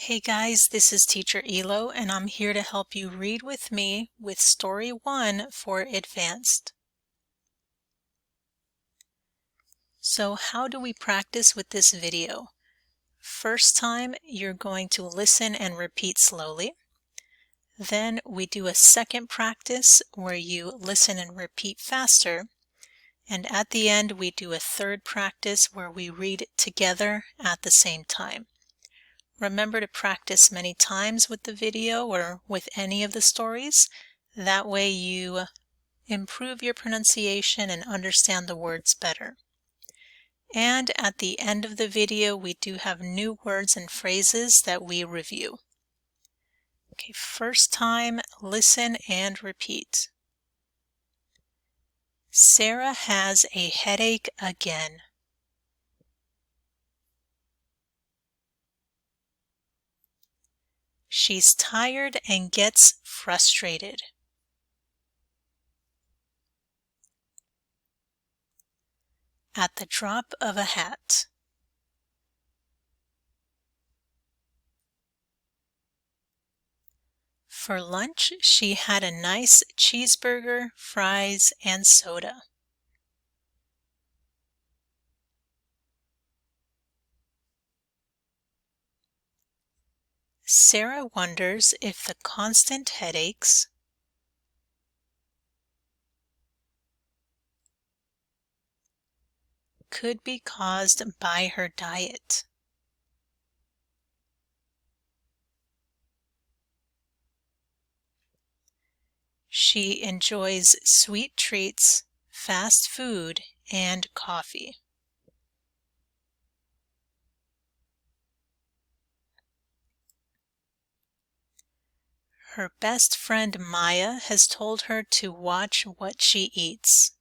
Hey guys, this is Teacher Elo, and I'm here to help you read with me with Story 1 for Advanced. So how do we practice with this video? First time, you're going to listen and repeat slowly. Then we do a second practice where you listen and repeat faster. And at the end, we do a third practice where we read together at the same time. Remember to practice many times with the video or with any of the stories. That way you improve your pronunciation and understand the words better. And at the end of the video, we do have new words and phrases that we review. Okay, first time, listen and repeat. Sarah has a headache again. She's tired and gets frustrated. At the drop of a hat. For lunch, she had a nice cheeseburger, fries, and soda. Sarah wonders if the constant headaches could be caused by her diet. She enjoys sweet treats, fast food, and coffee. Her best friend Maya has told her to watch what she eats.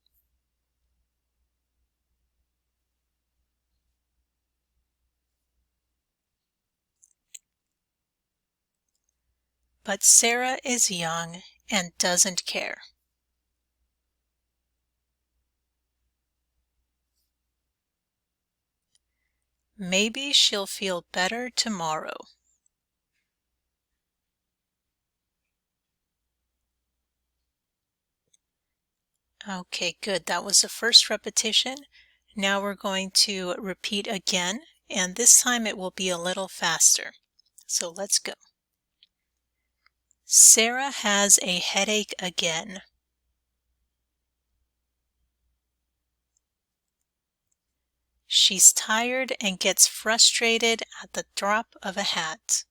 But Sarah is young and doesn't care. Maybe she'll feel better tomorrow. Okay, good. That was the first repetition. Now we're going to repeat again, and this time it will be a little faster. So let's go. Sarah has a headache again. She's tired and gets frustrated at the drop of a hat.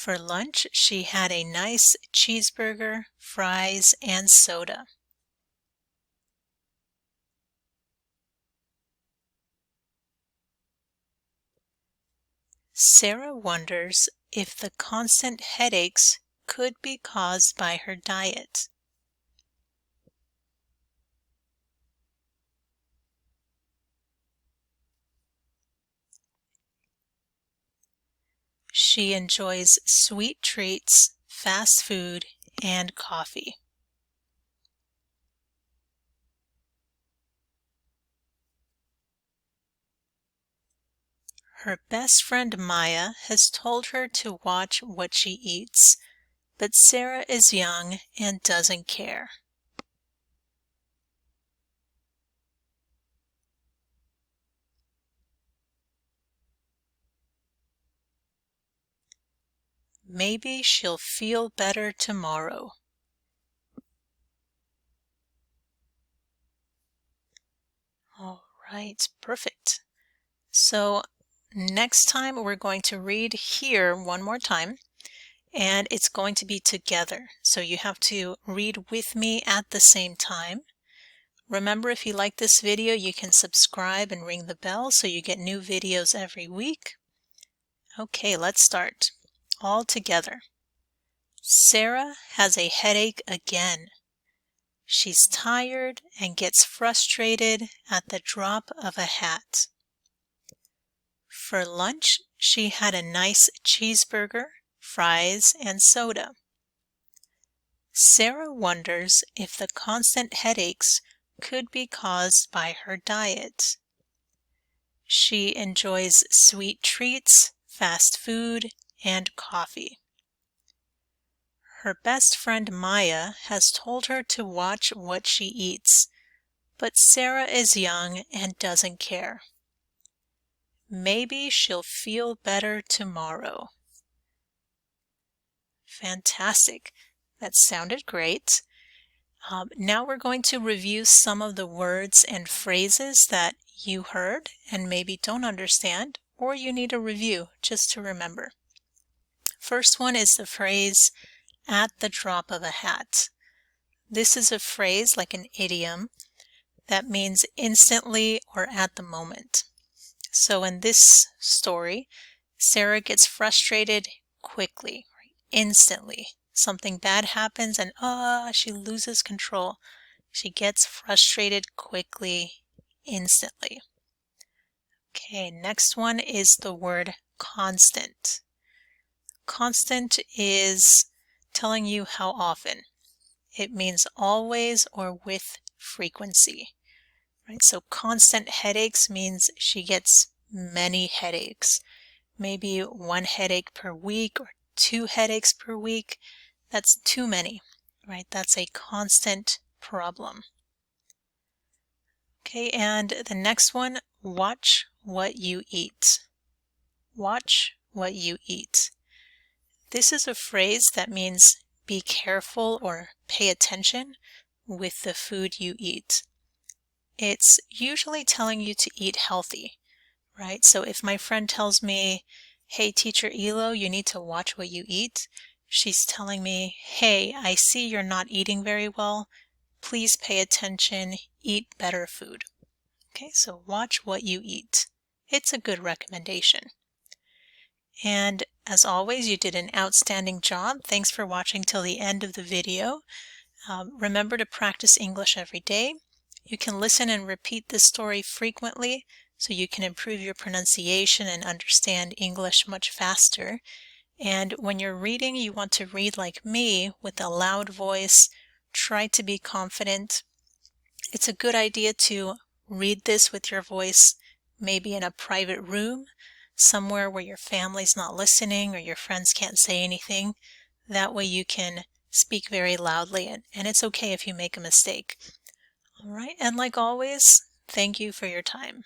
For lunch, she had a nice cheeseburger, fries, and soda. Sarah wonders if the constant headaches could be caused by her diet. She enjoys sweet treats, fast food, and coffee. Her best friend Maya has told her to watch what she eats, but Sarah is young and doesn't care. Maybe she'll feel better tomorrow. All right, perfect. So next time we're going to read here one more time, and it's going to be together. So you have to read with me at the same time. Remember, if you like this video, you can subscribe and ring the bell so you get new videos every week. Okay, let's start. All together. Sarah has a headache again. She's tired and gets frustrated at the drop of a hat. For lunch, she had a nice cheeseburger, fries, and soda. Sarah wonders if the constant headaches could be caused by her diet. She enjoys sweet treats, fast food, and coffee. Her best friend Maya has told her to watch what she eats, but Sarah is young and doesn't care. Maybe she'll feel better tomorrow. Fantastic. That sounded great. Now we're going to review some of the words and phrases that you heard and maybe don't understand, or you need a review just to remember. First one is the phrase, at the drop of a hat. This is a phrase like an idiom that means instantly or at the moment. So in this story, Sarah gets frustrated quickly, instantly. Something bad happens and she loses control. She gets frustrated quickly, instantly. Okay, next one is the word constant. Constant is telling you how often. It means always or with frequency. Right? So constant headaches means she gets many headaches. Maybe 1 headache per week or 2 headaches per week. That's too many, right? That's a constant problem. Okay, and the next one, watch what you eat. Watch what you eat. This is a phrase that means be careful or pay attention with the food you eat. It's usually telling you to eat healthy, right? So if my friend tells me, hey, Teacher Elo, you need to watch what you eat, she's telling me, hey, I see you're not eating very well. Please pay attention, eat better food. Okay, so watch what you eat. It's a good recommendation. And as always, you did an outstanding job. Thanks for watching till the end of the video. Remember to practice English every day. You can listen and repeat this story frequently so you can improve your pronunciation and understand English much faster. And when you're reading, you want to read like me with a loud voice. Try to be confident. It's a good idea to read this with your voice maybe in a private room, somewhere where your family's not listening or your friends can't say anything. That way you can speak very loudly, and it's okay if you make a mistake. All right, and like always, thank you for your time.